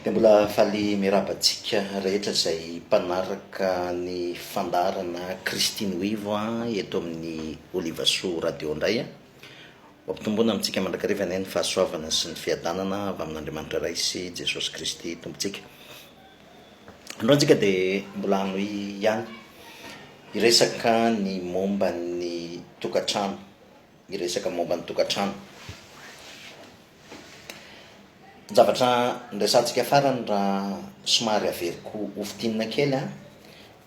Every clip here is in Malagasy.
dia mbola faly mirabantsika rehetra izay mpanaraka ny fandarana Christine Wivo eto amin'ny Olivasoa radio indray a. Ampitomboana amintsika mandrakariva ny fahasoavana sy ny fiadanana avy amin'Andriamanitra iray sy Jesosy Kristy tompontsika. Androantsika dia mbola ano ihany iresaka ny momba ny tokantrano, iresaka momba ny tokantrano. Zavatra nresantsika farany raha somary averiko ofitinina kely a,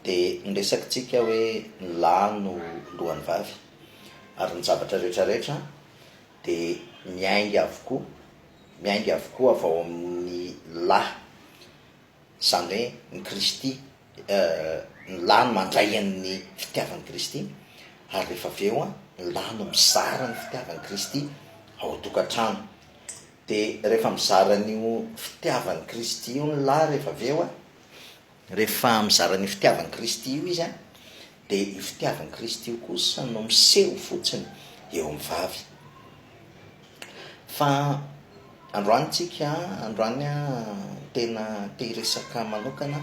dia nresakitsika hoe lano lohan'ny vavy ary ny zavatra rehetrarehetra dia miainga avokoa avy ao amin'ny lahy, izany hoe ny Kristy, ny lahy no mandray ny fitiavan'ny Kristy, ary rehefa avy eo ny lahy no mizara ny fitiavan'ny Kristy ao an-tokantrano. Dia rehefa mizara n'io fitiavan'ny Kristy io ny lahy, rehefa avy eo rehefa mizara ny fitiavan'ny Kristy io izy dia io fitiavan'ny Kristy io kosa no miseho fotsiny eo amin'ny vavy. Fa androany tena te hiresaka manokana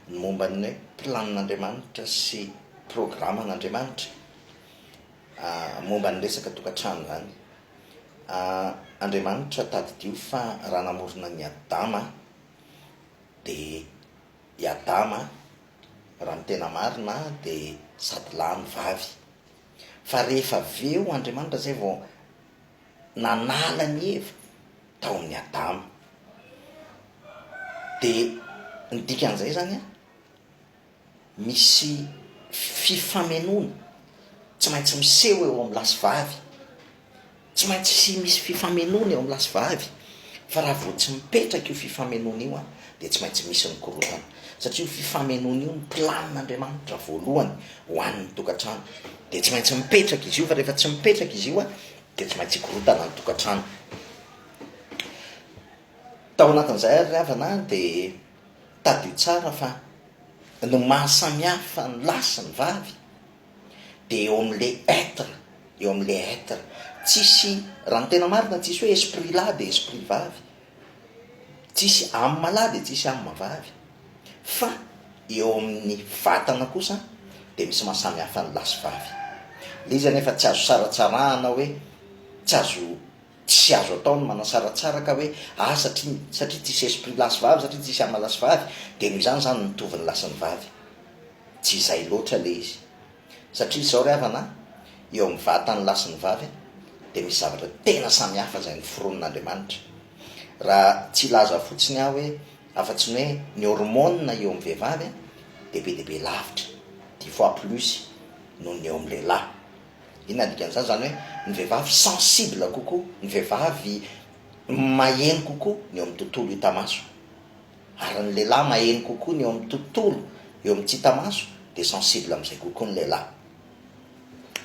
ny momba ny hoe planin'Andriamanitra sy programan'Andriamanitra momba ny resaka tokantrano zany. Andriamanitra tadidio fa raha namorona ny Adama dia i Adama raha ny tena marina dia sady lahy ny vavy. Fa rehefa avy eo Andriamanitra zay vao nanala ny Eva tao amin'ny Adama. Dia ny dikan'izay zany misy fifamenoana tsy maintsy miseho eo amin'ny lahy sy vavy, tsy maintsy misy fifamenoana eo amin'ny lahy sy vavy. Fa raha vao tsy mipetraka io fifamenoana io dia tsy maintsy misy ny korotana, satria io fifamenoana io ny planin'Andriamanitra voalohany ho an'ny tokantrano. Dia tsy maintsy mipetraka izy io, fa rehefa tsy mipetraka izy io dia tsy maintsy korotana ny tokantrano. Tao anatin'izay ary havana dia tadio tsara fa ny mahasamihafa ny lahy sy ny vavy dia eo amin'le être, tsisy raha ny tena marina tsisy hoe esprit lahy dia esprit vavy, tsisy âme lahy dia tsisy âme vavy, fa eo amin'ny vatana kosa dia misy mahasamihafa ny lahy sy vavy. Le izy anefa tsy azo saratsarahana hoe tsy azo atao ny manasaratsara ka hoe satria tsisy esprit lahy sy vavy, satria tsisy âme lahy sy vavy dia noho izany mitovy ny lahy sy ny vavy. Tsy izay loatra le izy, satria izao ry havana eo amin'ny vatany lahy sy ny vavy dia misy zavatra tena samihafa izay ny foron'Andriamanitra. Raha tsy laza fotsiny hoe afa-tsy ny hoe ny hormone eo amin'ny vehivavy dia be dia be lavitra 10 fois plus noho ny eo amin'ny lehilahy. Inona dikan'izany? Zany hoe ny vehivavy sensible kokoa, ny vehivavy maheno kokoa ny eo amin'ny tontolo hita-maso, ary ny lehilahy maheno kokoa ny eo amin'ny tontolo eo amin'ny tsy hita-maso dia sensible amin'izay kokoa ny lehilahy.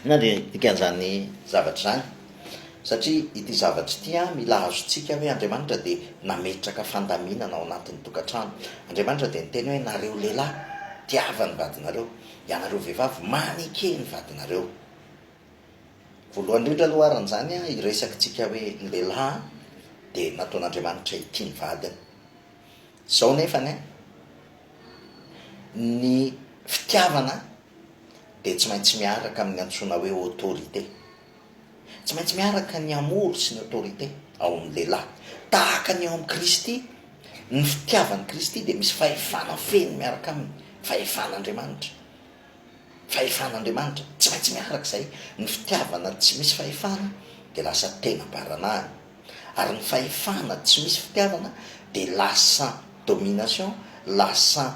Inona dikan'izany zavatra zany? Satria ity zavatra ity mila azontsika hoe Andriamanitra dia nametraka fandaminana ao anatin'ny tokantrano. Andriamanitra dia niteny hoe nareo lehilahy tiava ny vadinareo, ianareo vehivavy manike ny vadinareo. Voalohany indrindra aloha aran'izany iresakitsika hoe ny lehilahy dia nataon'Andriamanitra hitia ny vadiny. Izao nefany ny fitiavana dia tsy maintsy miaraka amin'ny antsoina hoe autorité, tsy maintsy miaraka ny amour sy ny autorité ao amin'ny lehilahy. Tahaka ny ao amin'ny Kristy, ny fitiavan'ny Kristy dia misy fahefana feno miaraka aminy, fahefan'Andriamanitra, tsy maintsy miaraka izay. Ny fitiavana tsy misy fahefana dia lasa tenam-baranahy, ary ny fahefana tsy misy fitiavana dia lasa domination, lasa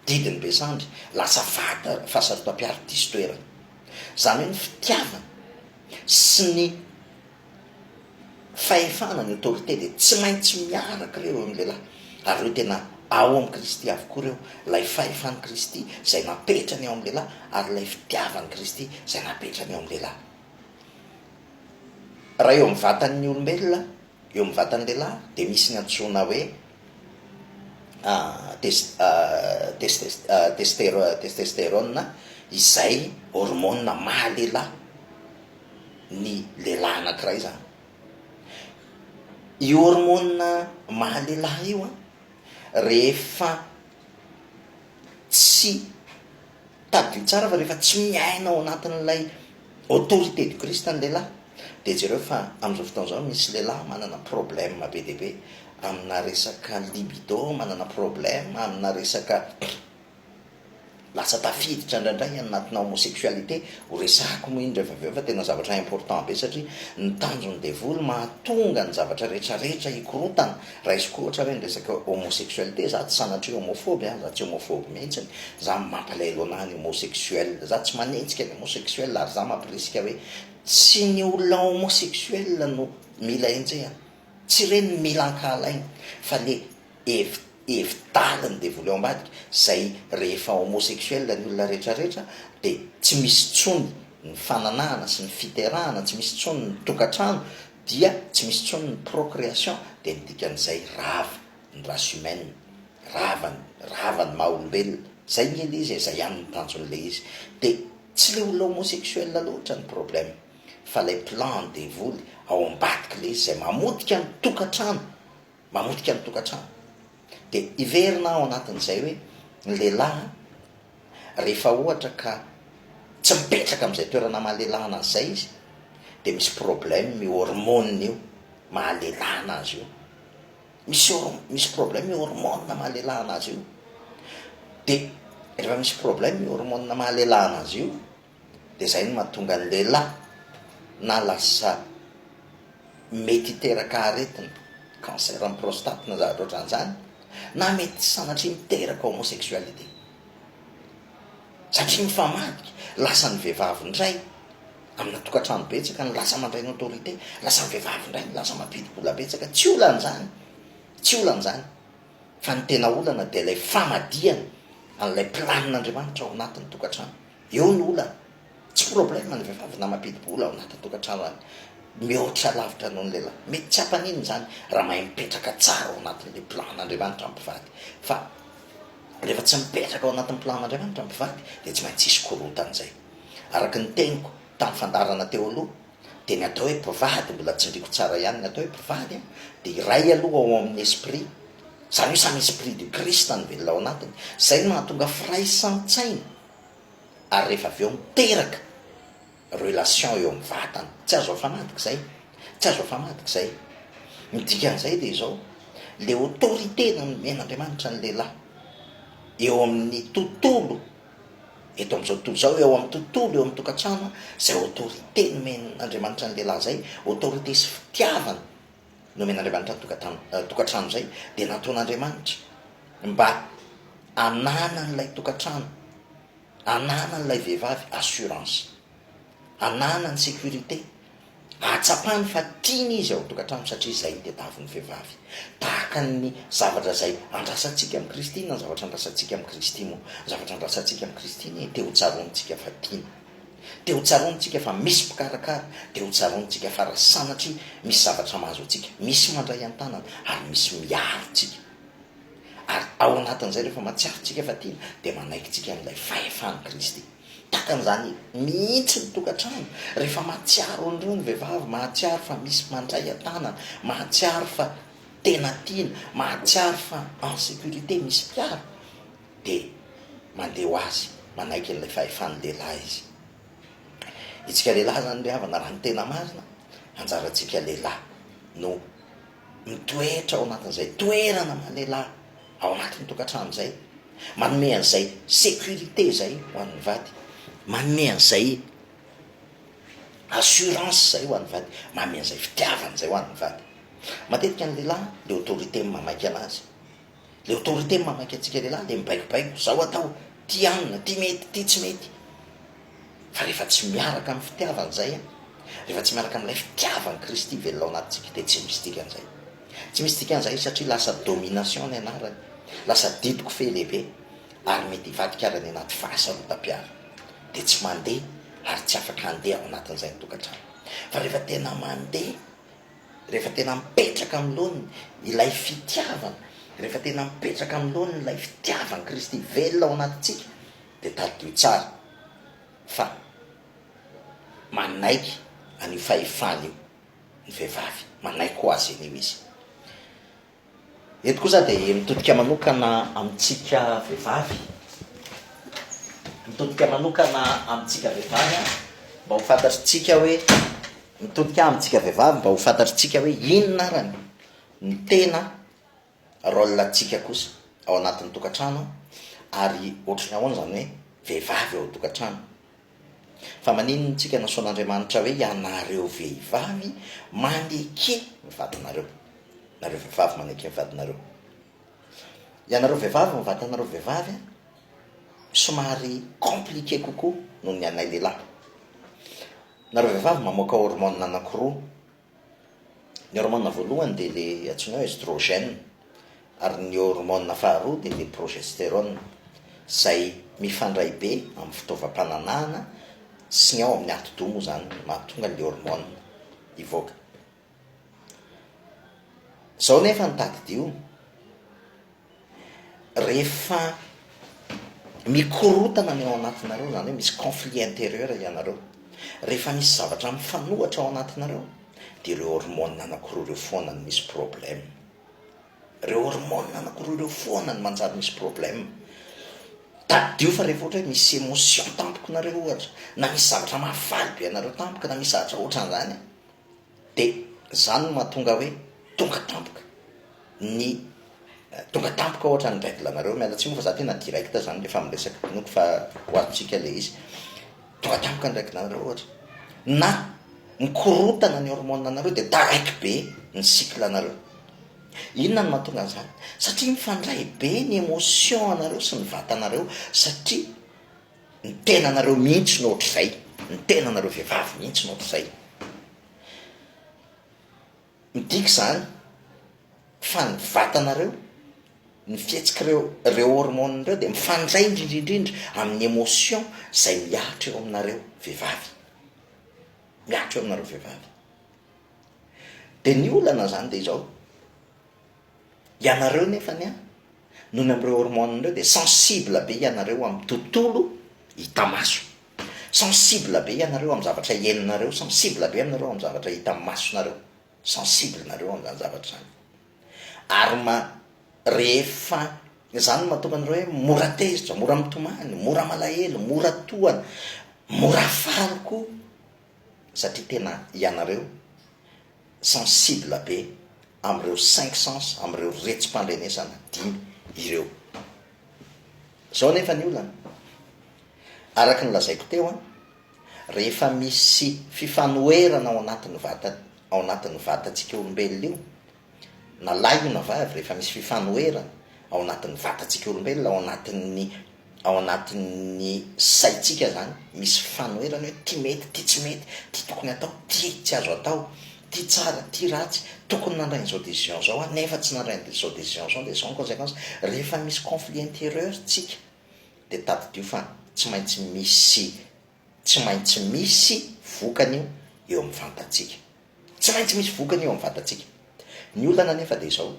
didiny besandry, lasa fahasarotam-piaro diso toerana. Izany hoe ny fitiavana sy ny fahefana ny autorité dia tsy maintsy miaraka ireo amin'ny lehilahy, ary ireo tena ao amin'ny Kristy avokoa ireo, ilay fahefan'ny Kristy izay napetrany ao amin'ny lehilahy ary ilay fitiavan'ny Kristy izay napetrany ao amin'ny lehilahy. Raha eo amin'ny vatan'ny olombelona, eo amin'ny vatan'ny lehilahy dia misy ny antsoina hoe testostérone izay hormone mahalehilahy ny lehilahy anankiray zany. Io hormone mahalehilahy io a rehefa tsy tadio tsara fa rehefa tsy miaina ao anatin'ilay autorité du Christ ny lehilahy de jereo fa am'izao fotoana zao misy lehilahy manana problème be deaibe amina resaka libido, manana problème amina resaka lasa tafiditra indraindray anatina homosexualité ho resako moa indray aveo fa tena zavatra important be satria ny tanjony devoly mahatonga ny zavatra rehetrarehetra hikorotana raha izy koa ohatra hoe ny resaka homosexualité za tsy sanatria homophobe za tsy homophobe mihitsiny za mampalaelo anahy ny homosexuel za tsy manentsika ny homosexuel ary za mampirisika hoe tsy ny olona homosexuel no mila enjeha tsy reny mila ankahalainy fa le evidaliny devoly eo ambadika zay rehefa homosexuel ny olona rehetrarehetra de tsy misy tsony ny fananahana sy ny fiterahana tsy misy tsony ny tokatrano dia tsy misy tsony ny procréation de midikan'izay rava ny race humaine ravany maha-olombelona zay nyely izy zay ihany ny tanjon'le izy de tsy le olona homosexuel loatra ny problème fa lay plan devoly ao ambadika le izy zay mamotika ny tokatrano de iverina ao anatin'izay hoe ny lehilahy rehefa ohatra ka tsy mipetraka am'izay toerana mahalelahana azy zay izy de misy problème io hormone io mahalelahana azy io misy problème io hormone mahalelahana azy io de rehefa misy problème io hormone mahalelahana azy io de zay no mahatonga ny lehilahy na lasa mety hiteraka aretina cancer amin'ny prostate na zavatra ohatran'izany na mety sanatria miteraka homosexualité satria mifamaky lasa ny vehivavy ndray amina tokatrano betsaka ny lasa mandray ny autorité lasa ny vehivavy ndray ny lasa mampidi-bola betsaka tsy olan'izany fa ny tena olana de lay famadiana an'ilay planin'andriamanitra ao anatin'ny tokatrano eo ny olana tsy problème ny vehivavy na mampidi-bola ao anatin'ny tokatrano any mihoatra lavitra noho ny lehilahy mety tsy ampanino zany raha mahay mipetraka tsara ao anatin'le plan'andriamanitra mpivady fa rehefa tsy mipetraka ao anatin'ny plan'andriamanitra mpivady de tsy maintsy isy korotan'izay araka ny teniko tamin'ny fandarana teo aloha de ny atao hoe mpivady mbola tsindriko tsara ihany ny atao hoe mpivady de iray aloha ao amin'ny esprit zany hoe samy esprit du Christ ny velona ao anatiny zay no mahatonga firaisan-tsaina ary rehefa avy eo miteraka relation eo amin'ny vatana tsy azo afanatika zay midikan'izay de zao le autorité na men'andriamanitra ny lehilahy eo amin'ny tontolo eto am'izao tontolo zao eo amin'ny tontolo eo amin'ny tokatrano zay autorité no men'andriamanitra ny lehilahy zay autorité sy fitiavana no men'andriamanitra ny tokatrano zay de nataon'andriamanitra mba anana n'lay tokatrano anana n'lay vehivavy assurance anana ny sécurité atsapany fa tiany izy ao tokatrano satria zay tedaviny vehivavy tahaka ny zavatra zay andrasantsika amin'ny Kristy na zavatra andrasantsika amin'ny Kristy moa zavatra andrasantsika amin'ny Kristy ny te ho tsarontsika fa tiana te ho tsarontsika fa misy mpikarakara te ho tsarontsika fa raha sanatria misy zavatra mahazo atsika misy mandray an-tanana ary misy miarotsika ary ao anatin'izay rehefa matsiarotsika fa tiana de manaikytsika amin'ilay fahefany Kristy takan'izany mihitsy ny tokatrano rehefa mahatsiaro an'ireo ny vehivavy mahatsiaro fa misy mandray an-tanana mahatsiaro fa tena tiana mahatsiaro fa en sécurité misy mpiaro de mandeha ho azy manaiky an'ilay fahefany lehilahy izy itsika lehilahy zany le havana raha ny tena marina anjarantsika lehilahy no mitoetra ao anatin'izay toerana mahalehilahy ao anatin'ny tokatrano zay manome an'izay sécurité zay ho an'ny vady manome an'izay assurance zay ho an'ny vady manome an'izay fitiavana zay ho an'ny vady matetika ny lehilahy le autorité mamaiky anazy le autorité mamaiky antsika lehilahy le mibaikobaiko zao atao ty anina ty mety ty tsy mety fa rehefa tsy miaraka amin'ny fitiavana zay rehefa tsy miaraka amin'ilay fitiavany Kristy velona ao anatintsika de tsy misy dikan'izay tsy misy dikan'izay satria lasa domination ny anarany lasa didiko fe lehibe ary mety hivadikarany anaty fahasarotam-piara de tsy mandeha ary tsy afaka handeha ao anatin'izay ny tokatrano fa rehefa tena mandeha rehefa tena mipetraka am'lohany ilay fitiavana rehefa tena mipetraka am'lohany ilay fitiavany Kristy velona ao anatintsika de tadio tsara fa manaiky any 'io fahefany io ny vehivavy manaiky ho azy an'io izy. eto koa za dia mitodika manokana amintsika vehivavy mitodika manokana amintsika vehivavy mba ho fantatritsika hoe mitodika amintsika vehivavy mba ho fantatritsika hoe inona arany ny tena rôlentsika kosa ao anatin'ny tokantrano ary ohatrany ahoana zany hoe vehivavy ao tokantrano fa maninontsika nasoan'Andriamanitra hoe ianareo vehivavy maneke mivatanareo nareo vehivavy maneke mivatanareo ianareo vehivavy mivatanareo vehivavy somary compliqué kokoa noho ny anay lehilahy nareo vehivavy mamoaka hormone anankiroa ny hormone voalohany dia le antsoina hoe estrogène ary ny hormone faharoa dia le progestérone zay mifandray be amin'ny fitaovam-pananahana sy ny ao amin'ny ati-doha moa zany mahatonga le hormone hivoaka zao nefa nitadidio rehefa mikorotana ny ao anatinareo zany hoe misy conflit intérieur ianareo rehefa misy zavatra mifanohatra ao anatinareo dia ireo hormone anankiroa ireo foana ny misy problème ireo hormone anankiroa ireo foana ny manjary misy problème tadidio fa rehefa ohatra hoe misy émotion tampoka nareo ohatra na misy zavatra mahafaly be anareo tampoka na misy zavatra ohatran'izany dia zany no mahatonga hoe tonga tampoka ohatra ny règle anareo mialatsy moa fa za tena direct zany rehefa miresaka noko fa hoatsika le izy tonga tampoka ny règle anareo ohatra na mikorotana ny hormone anareo dia direct be ny cycle anareo inona ny mahatonga an'izany satria mifandray be ny émotion anareo sy ny vatanareo satria ny tena anareo mihitsy no ohatr'izay ny tena anareo vehivavy mihitsy no ohatr'izay midika zany fa ny vatanareo ny fihetsika reo hormone reo dia mifandray indrindrindrindra amin'ny émotion zay miahatra eo aminareo vehivavy miahatra eo aminareo vehivavy dia ny olana zany dia izao ianareo nefany nohony amin'ireo hormone reo dia sensible be ianareo amin'ny tontolo hita maso sensible be ianareo amin'ny zavatra iainareo sensible be aminareo amin'ny zavatra hita amin'ny masonareo sensible nareo amin'izany zavatra zany ary rehefa zany mahatonga anareo hoe mora tezitra mora mitomany mora malahelo mora tohana mora faroko satria tena ianareo sensible be amin'ireo 5 sens amin'ireo retsim-pandrenesana 5 ireo zao nefa ny olana araka ny lazaiko teo rehefa misy fifanoherana ao anatin'ny vatantsika olombelona io na lahy io na vavy rehefa misy fifanoherana ao anatin'ny vatantsika olombelona ao anatin'ny saitsika zany misy fifanoherana hoe ty mety ty tsy mety ty tokony atao ty tsy azo atao ty tsara ty ratsy tokony nandrain'izao décision zao nefa tsy nandrain'izao décision zao dia zao conséquence rehefa misy conflit intérieur tsika dia tadidio fa tsy maintsy misy vokany eo amin'ny vatantsika tsy maintsy misy vokany eo amin'ny vatantsika ny olana nefa dia izao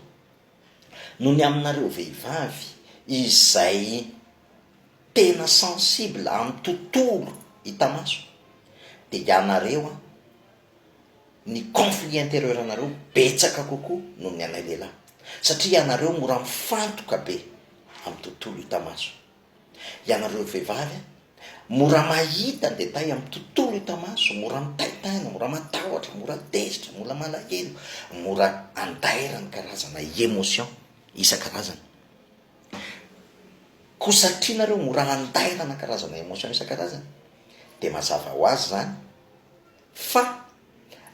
no ny aminareo vehivavy izay tena sensible amin'ny tontolo hita maso dia ianareo ny conflit intérieur anareo betsaka kokoa noho ny anay lehilahy satria ianareo mora mifantoka be amin'ny tontolo hita maso ianareo vehivavy mora mahita ny detay amin'ny tontolo hita maso mora mitaitaina mora matahotra mora tezitra mora malahelo mora andaira ny karazana émotion isan-karazana ko satria nareo mora andairana karazana émotion isan-karazana dia mazava ho azy zany fa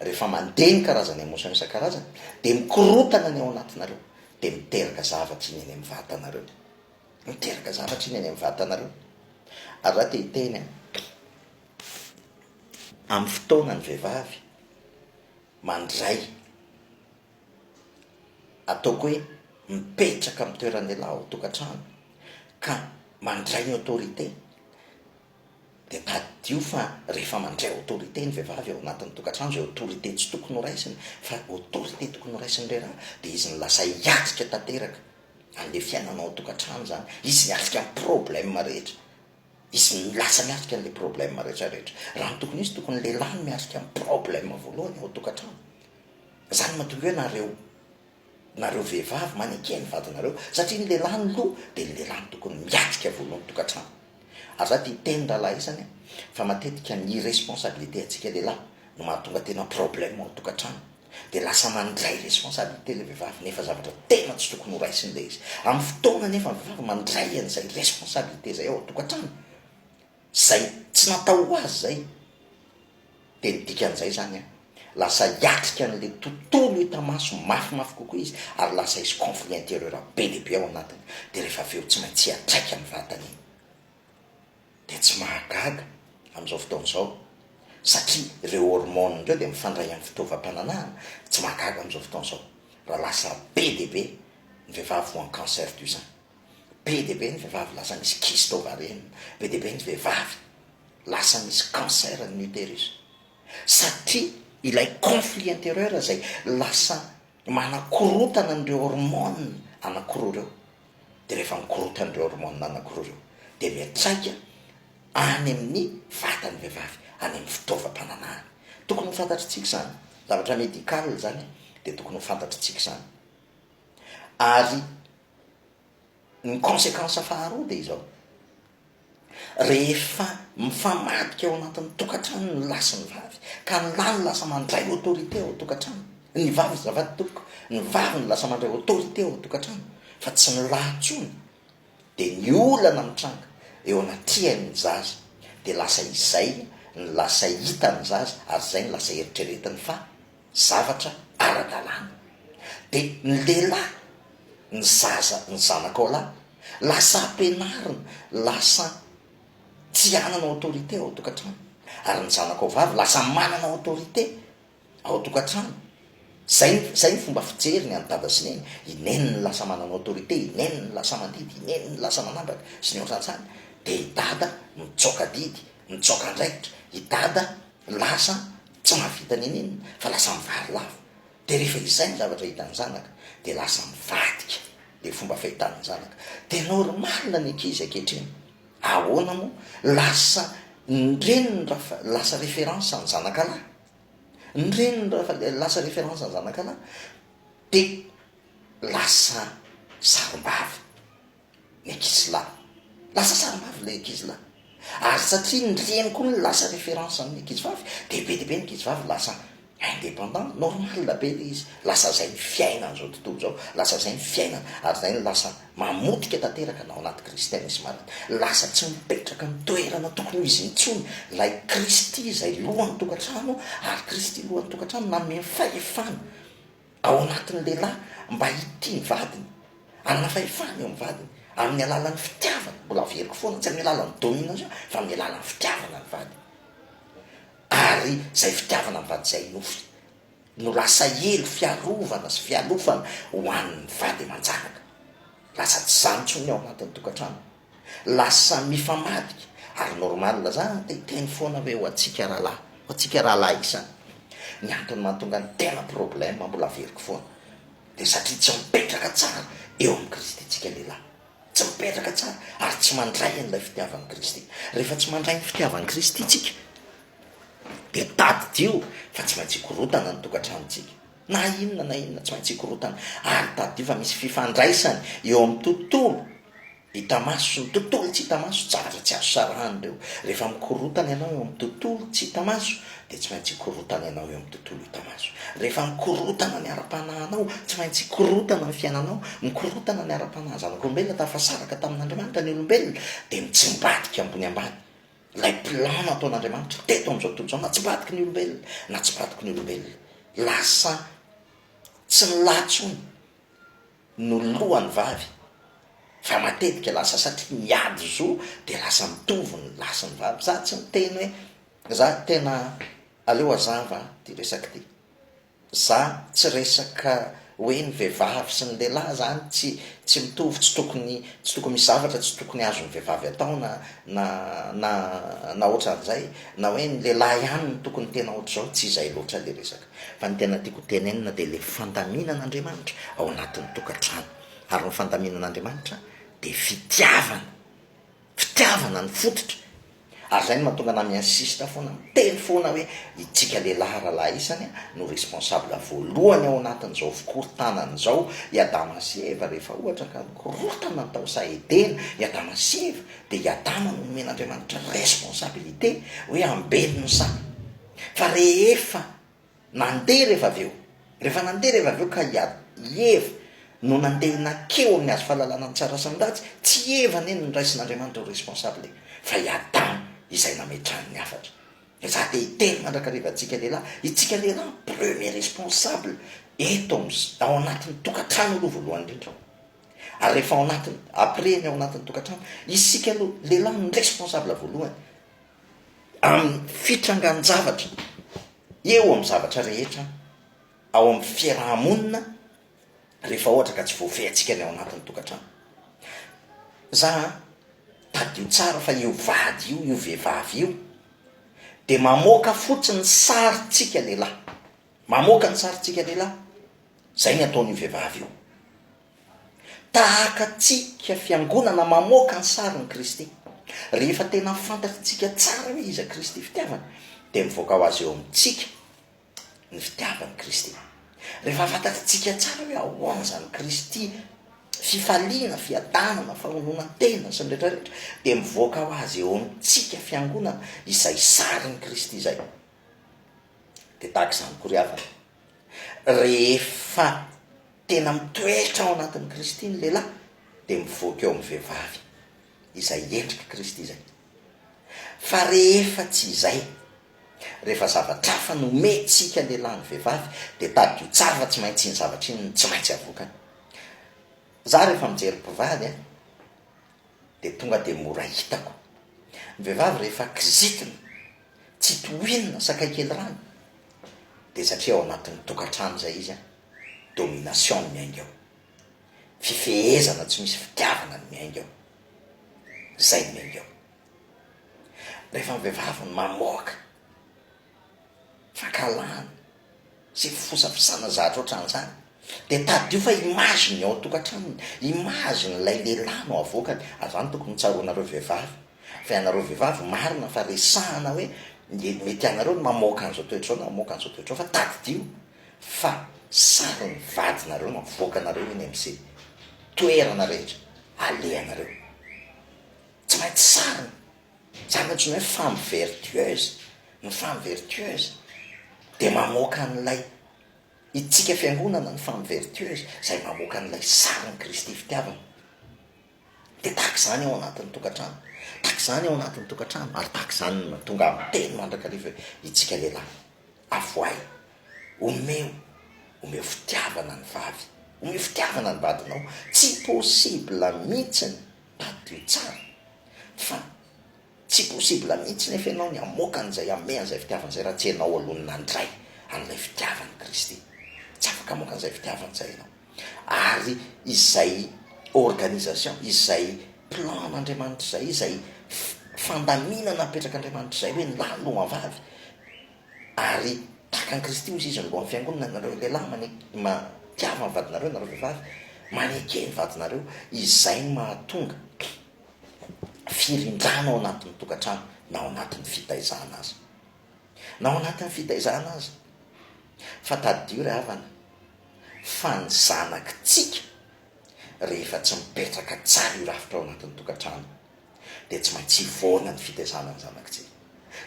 rehefa mandeha ny karazana émotion isan-karazana dia mikorotana ny ao anatinareo dia miteraka zavatra iny eny amin'ny vatanareo ary raha tehiteny amin'ny fotoana ny vehivavy mandray ataoko hoe mipetraka amin'ny toeran'lehilahy ao tokantrano ka mandray ny autorité dia tadidio fa rehefa mandray autorité ny vehivavy ao anatin'ny tokantrano zay autorité tsy tokony ho raisiny fa autorité tokony ho raisiny le raha dia izy ny lasa hiatrika tanteraka an'le fiainana ao tokantrano zany izy miatrika amin'ny problème rehetra izy lasa miatrika an'le problème rehetrarehetra raha tokony izy tokony lehilahy no miatrika amin'ny problème voalohany ao tokantrano zany mahatonga hoe nareo nareo vehivavy maneke ny vadinareo satria ny lelany loha de ny lelany tokony miatrika voalohany tokantrano ary za ty tendralahy isany fa matetika ny irresponsabilité atsika lehilahy no mahatonga tena problème ao tokantrano de lasa mandray responsabilité le vehivavy nefa zavatra tena tsy tokony ho raisiny le izy amin'ny fotoana nefa ny vehivavy mandray an'izay responsabilité zay ao tokantrano zay tsy natao ho azy zay de nidika an'izay zany a lasa hiatrika an'le tontolo hitamaso mafimafy kokoa izy ary lasa izy conflit intérieur be lehibe ao anatiny de rehefa aveo tsy maintsy hiatraika amin'ny vatany iny de tsy mahagaga am'izao fotoana zao satria ireo hormone ndreo de mifandray amin'ny fitaovam-pananahana tsy mahagaga am'izao fotoana zao raha lasa be lehibe ny vehivavy ho en cancer du sein be lehibe ny vehivavy lasa misy kyste ovarienne be lehibe ny vehivavy lasa misy cancer ny utérus satria ilay conflit intérieur zay lasa manakorotana an'ireo hormone anankiroa reo de rehefa mikorotana an'ireo hormone anankiroa reo de miatraika any amin'ny vatany vehivavy any amin'ny fitaovam-pananahany tokony ho fantatritsika zany zavatra médical zany de tokony ho fantatritsika zany ary ny conséquence faharoa de izao rehefa mifamadika ao anatin'ny tokantrano ny lasa ny vavy ka ny lany lasa mandray autorité ao tokantrano ny vavy zavady toko ny vavy ny lasa mandray autorité ao tokantrano fa tsy ny lahtsony de ny olana mitranga eo anatrihan'ny zaza de lasa izay ny lasa hitany zaza ary zay ny lasa eritreretiny fa zavatra ara-dalàna de ny lehilahy ny zaza ny zanaka ao lahy lasa ampianarina lasa tsy anana autorité ao tokantrano ary ny zanaka ao vavy lasa manana autorité ao tokantrano zay ny fomba fijery ny any dada sy neny ineny ny lasa manana autorité ineny ny lasa mandidy ineny ny lasa manambaka sy ny ohatran'izany de i dada mitsoka didy mitsoka andraikitra i dada lasa tsy mahavita ny ineniny fa lasa mivary lavo de rehefa izay ny zavatra hitany zanaka de lasa mivadika de fomba fahitany zanaka de normalina ny ankizy ankehitriny ahoana moa lasa nyreniny rafa lasa référence ny zanaka lahy nyreniny rafa lasa référence ny zanaka lahy de lasa sarombavy ny ankizy lahy lasa sarombavy le ankizy lahy ary satria nyreny koa ny lasa référence amin'ny ankizy vavy de be dehibe ny ankizy vavy lasa indépendant normal be le izy lasa zay ny fiainana zao tontolo zao lasa zay ny fiainana ary zay ny lasa mamotika tanteraka nao anaty kristianisme marina lasa tsy mipetraka ny toerana tokony ho izy nitsony lay kristy zay lohany tokantrano ary kristy lohany tokantrano manome fahefana ao anatin'ny lehilahy mba hity ny vadiny anana fahefana eo amin'ny vadiny amin'ny alalan'ny fitiavana mbola veriko foana tsy amin'ny alalan'ny domination fa amin'ny alalan'ny fitiavana ny vadiny ary zay fitiavana ny vady zay no lasa elo fiarovana sy fialofana ho an'ny vady aman-janaka lasa tsy zanontsony ao anatin'ny tokantrano lasa mifamadika ary normalina zany de teny foana hoe ho atsika rahalahy isany ny antony mahatonga ny tena problème mbola veriko foana de satria tsy mipetraka tsara eo amin'ny kristy tsika lehilahy tsy mipetraka tsara ary tsy mandray an'ilay fitiavan'ny kristy rehefa tsy mandray ny fitiavan'ny kristy tsika de tady dio fa tsy maintsy hikorotana ny tokantranotsika na inona tsy maintsy hikorotana ary tady dio fa misy fifandraisany eo amin'ny tontolo hitamaso ny tontolo tsy hitamaso zavatra tsy azo sarahany reo rehefa mikorotana ianao eo amin'ny tontolo tsy hitamaso de tsy maintsy hikorotana ianao eo amin'ny tontolo hitamaso rehefa mikorotana ny ara-panahinao tsy maintsy hikorotana ny fiainanao mikorotana ny ara-panahy zanak'olombelona tafasaraka tamin'andriamanitra ny olombelona de mitsimbadika ambony ambany lay plan nataon'andriamanitra teto am'izao tontolo zao na tsy mbadiky ny olombelona na tsy mbadiky ny olombelona lasa tsy milatsony no lohany vavy fa matetika lasa satria miady zo de lasa mitovy ny lasa ny vavy za tsy miteny hoe za tena aleo azava ty resaky ty za tsy resaka hoe ny vehivavy sy ny lehilahy zany tsy mitovy tsy tokony misy zavatra tsy tokony azo ny vehivavy atao na ohatran'izay na hoe ny lehilahy ihany ny tokony tena ohatr'izao tsy izay loatra le resaka fa ny tena tiako tenenina de le fandaminan'andriamanitra ao anatin'ny tokantrano ary ny fandaminan'andriamanitra de fitiavana ny fototra ary zay ny mahatonga na miinsista foana miteny foana hoe itsika lehilahy rahalahy isany no responsable voalohany ao anatin'izao fikorontanany zao iadama sy eva rehefa ohatra ka nikorotana tao saedena iadama sy eva de iadama no nomen'andriamanitra responsabilité hoe ambelony samy fa rehefa nandeha rehefa aveo ka eva no nandeha nakeo ny azo fahalalana ny tsara sandatsy tsy eva neny ny raisin'andriamanitra ho responsable fa iadama izay nametrany ny afatra za te hiteny mandrakarivantsika lehilahy itsika lehilahy premier responsable eto ao anatin'ny tokantrano aloha voalohany indrindra ary rehefa ao anatiny apreny ao anatin'ny tokantrano isika aloha lehilahy ny responsable voalohany amin'ny fitrangan-javatra eo amin'ny zavatra rehetra ao amin'ny fiarahamonina rehefa ohatra ka tsy voafehantsika ny ao anatin'ny tokantrano za tadio tsara fa io vady io vehivavy io de mamoaka fotsiny sarytsika lehilahy mamoaka ny sarytsika lehilahy zay ny ataon'io vehivavy io tahaka tsika fiangonana mamoaka ny sariny Kristy rehefa tena fantatritsika tsara hoe iza Kristy fitiavana de mivoaka ho azy eo amintsika ny fitiavany Kristy rehefa fantatritsika tsara hoe ahoana zany Kristy fifaliana fiadanana fahononan-tena sy ny rehetrarehetra de mivoaka ho azy eo amintsika fiangonana izay sariny Kristy zay de tahaka izany kory havana rehefa tena mitoetra ao anatin'ny Kristy ny lehilahy de mivoaka eo amin'ny vehivavy izay endrika Kristy zay fa rehefa tsy izay rehefa zavatra hafa nometsika lehilahy ny vehivavy de tadio tsara fa tsy maintsy iny zavatra iny tsy maintsy avokany za rehefa mijery mpivady de tonga de mora hitako ny vehivavy rehefa kizitina tsy tohinina sakay kely rano de satria ao anatin'ny tokantrano zay izy domination ny miainga eo fifehezana tsy misy fitiavana ny miainga eo zay ny miainga eo rehefa ny vehivavy ny mamoaka fakalana sy fosafosana zatra ohatran'izany de tadio fa imaginy ao tokantrano imaginy lay lehilahy no avoakany azany tokony tsaroanareo vehivavy fa ianareo vehivavy marina fa resahana hoe mety anareo ny mamoaka an'izao toetrao na mamoaka an'izao toetrao fa tadio fa sary ny vadinareo no avoaka anareo eny am'zay toerana rehetra alehanareo tsy maintsy sariny zany ohatrany hoe femme vertueuse ny femme vertueuse de mamoaka an'lay itsika fiangonana ny femme vertueuse zay mamoaka an'lay sariny Kristy fitiavana de tahaka zany ao anatin'ny tokantrano tahaka zany ao anatin'ny tokantrano ary tahaka zany tonga miteny mandrakariva itsika lehilahy avoay omeo fitiavana ny vavy omeo fitiavana ny vadinao tsy possible mihitsiny tadio tsara fa tsy possible mihitsy nefa ianao ny amoaka an'izay ame an'izay fitiavana zay raha tsy ianao alohany nandray an'ilay fitiavany Kristy tsy afaka amoaka an'izay fitiavana zay ianao ary izay organisation izay plan'Andriamanitra zay izay fandaminana apetraka Andriamanitra zay hoe nylany lohavavy ary tahaka ny Kristy ozy izy ny lohan'ny fiangonana nareo lehilahy matiava ny vadinareo nareo vehivavy maneke ny vadinareo izay ny mahatonga firindrana ao anatin'ny tokantrano na ao anatin'ny fitaizana azy na ao anatin'ny fitaizana azy fa tadio ry havana fa ny zanaky tsika rehefa tsy mipetraka tsara io rafitra ao anatin'ny tokantrano de tsy maintsy ivona ny fitaizana ny zanakitsika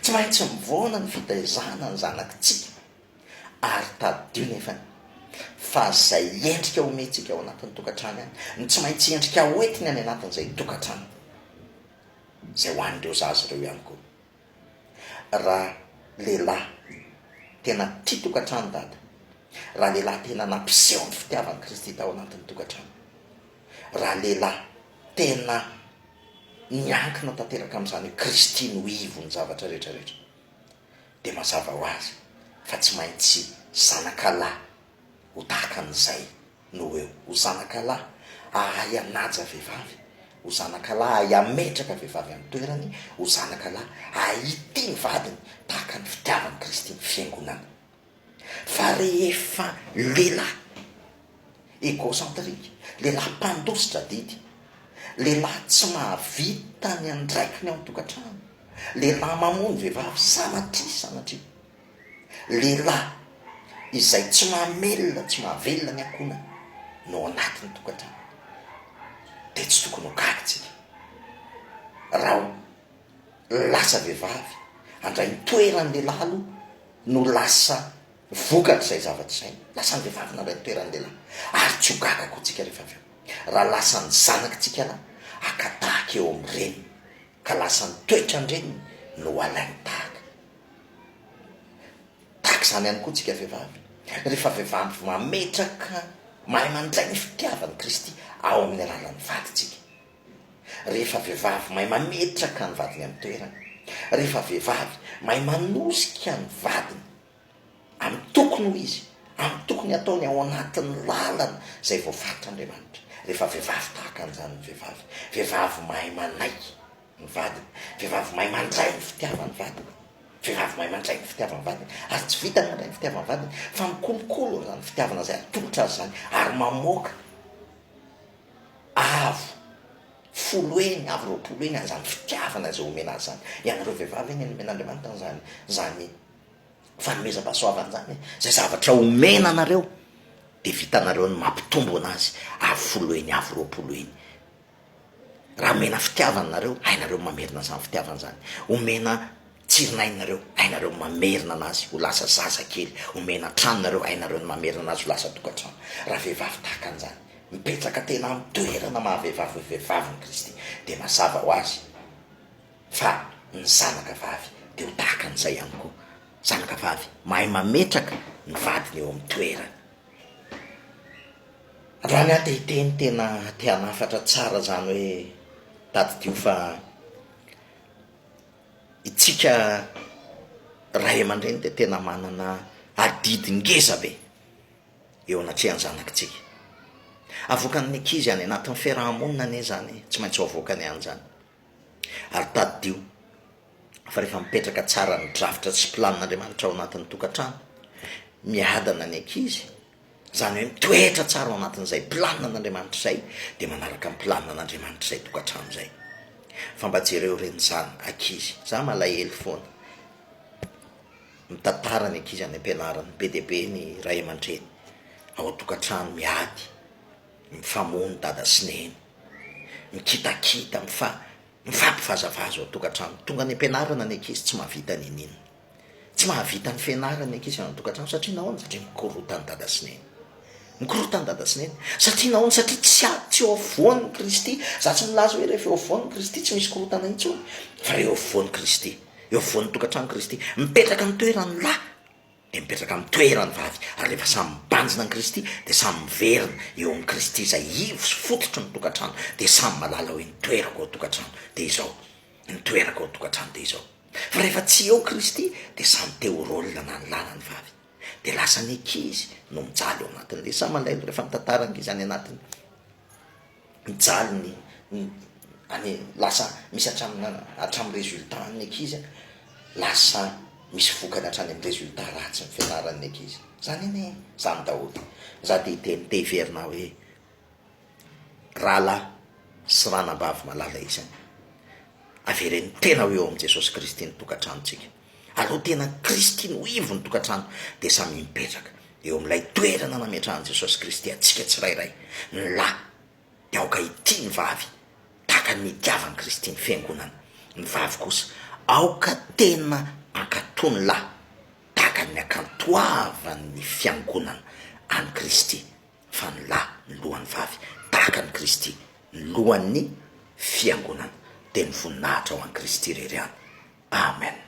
tsy maintsy mivona ny fitaizana ny zanakitsika ary tadio nefany fa zay endrika ometsika ao anatin'ny tokantrano any ny tsy maintsy endrika hoentiny any anatin'izay tokantrano zay ho an'ireo zazy ireo ihany koa raha lehilahy tena tia tokantrano dada raha lehilahy tena nampiseho ny fitiavany Kristy tao anatin'ny tokantrano raha lehilahy tena niankina tanteraka amin'izany hoe Kristy no ivo ny zavatra rehetrarehetra de mazava ho azy fa tsy maintsy zanakalahy ho tahaka an'izay no eo ho zanakalahy ahay anaja vehivavy ho zanakalahy ay ametraka vehivavy amin'ny toerany ho zanakalahy ahity ny vadiny tahaka ny fitiavany Kristy ny fiangonana fa rehefa lehilahy égocentrique lehilahy mpandositra didy lehilahy tsy mahavita ny andraikiny ao tokantrano lehilahy mamony vehivavy sanatria lehilahy izay tsy mahamelona tsy mahavelona ny akona no anatiny tokantrano de tsy tokony ho gagatsika raha lasa vehivavy andray nitoeran'ny lehilahy aloha no lasa vokatra zay zavatra zay lasa ny vehivavy nandray nitoeran'ny lehilahy ary tsy ho gagako tsika rehefa avy eo raha lasa ny zanakitsika la akatahaka eo am'ireny ka lasa ny toetrandreny no alainy tahaka zany ihany koa tsika vehivavy rehefa vehivavy mametraka mahay mandray ny fitiavany Kristy ao amin'ny alalan'ny vaditsika rehefa vehivavy mahay mametraka ny vadiny amin'ny toerana rehefa vehivavy mahay manosika ny vadiny amin'ny tokony ho izy amin'ny tokony ataony ao anatin'ny lalana zay voafaritr'Andriamanitra rehefa vehivavy tahaka an'izany vehivavy mahay manaiky ny vadiny vehivavy mahay mandray ny fitiavany vadiny vehivavy mahay mandray ny fitiavana vadiny ary tsy vitany mandray ny fitiavana vadiny fa mikolokolo zany fitiavana zay atolotra azy zany ary mamoaka avo folo eny avy roapolo eny zany fitiavana zay omena azy zany ianareo vehivavy eny omen'Andriamanitra zany fanomezam-pahasoavana zany zay zavatra omena anareo de vitanareo ny mampitombo anazy avy folo eny avy roapolo eny raha mena fitiavana nareo hainareo mamerina zany fitiavana zany omena tsirinainareo hainareo mamerina anazy ho lasa zaza kely omena tranonareo hainareo ny mamerina anazy ho lasa tokantrano raha vehivavy tahaka an'izany mipetraka tena amin'ny toerana mahavehivavy vehivavy Kristy de mazava ho azy fa ny zanaka vavy de ho tahaka an'izay ihany koa zanaka vavy mahay mametraka ny vadiny eo amin'ny toerana raha ny atehiteny tena te-hanafatra tsara zany hoe tadidio fa itsika ray aman-dreny de tena manana adidy ngeza be eo anatrehan'ny zanakitsika avoakan'ny ankizy any anatin'ny fiarahamonina ane zany tsy maintsy ho avoakany any zany ary tadidio fa rehefa mipetraka tsara ny drafitra sy planin'Andriamanitra ao anatin'ny tokantrano miadana ny ankizy zany hoe mitoetra tsara ao anatin'izay planina an'Andriamanitra zay de manaraka ny planina an'Andriamanitra zay tokantrano zay fa mba jereo reny zany ankizy za malahely foana mitantara ny ankizy any ampianarana be de be ny ray aman-dreny ao tokantrano miady mifamony dada sy neny mikitakita mifampifazavazo ao tokantrano tonga ny ampianarana ny ankizy tsy mahavita ny inina tsy mahavita ny fianarana ny ankizy any tokantrano satria nahoana satria mikorotany dada sy neny mikorotany dada sy neny satria nahoana satria tsy eo avoan'ny Kristy za tsy milaza hoe rehefa eo avoan'ny Kristy tsy misy korotana intsony fa eo avoan'ny Kristy eo avoan'ny tokantrano Kristy mipetraka ny toerany lahy de mipetraka amin'ny toerany vavy ary rehefa samy mibanjina ny Kristy de samy miverina eo amin'ny Kristy zay ivo sy fototry ny tokantrano de samy malala hoe nitoerako ao tokantrano de izao nitoerako ao tokantrano de izao fa rehefa tsy eo Kristy de samy teo rôlina na ny lalany vavy de lasa ny ankizy no mijaly ao anatin'le sa malaelo rehefa mitantara ankizy any anatiny mijaly any lasa misy hatramin'ny résultat ny ankizy lasa misy vokany hatrany amin'ny résultat ratsy ny fianaran'ny ankizy zany eny zany daholo za de teverina hoe rahalahy sy ranam-bavy malala izany avereny tena ho eo amin'i Jesosy Kristy ny tokantranontsika aloha tena Kristy no ivo ny tokantrano de samy mipetraka eo amin'ilay toerana nametrahan'i Jesosy Kristy atsika tsirairay ny lahy de aoka ity ny vavy tahaka ny itiavan'i Kristy ny fiangonana ny vavy kosa aoka tena ankatony lahy tahaka ny akantoavan'ny fiangonana any Kristy fa ny lahy ny lohan'ny vavy tahaka ny Kristy ny lohan'ny fiangonana de ny voninahitra ao an'i Kristy rery any amen.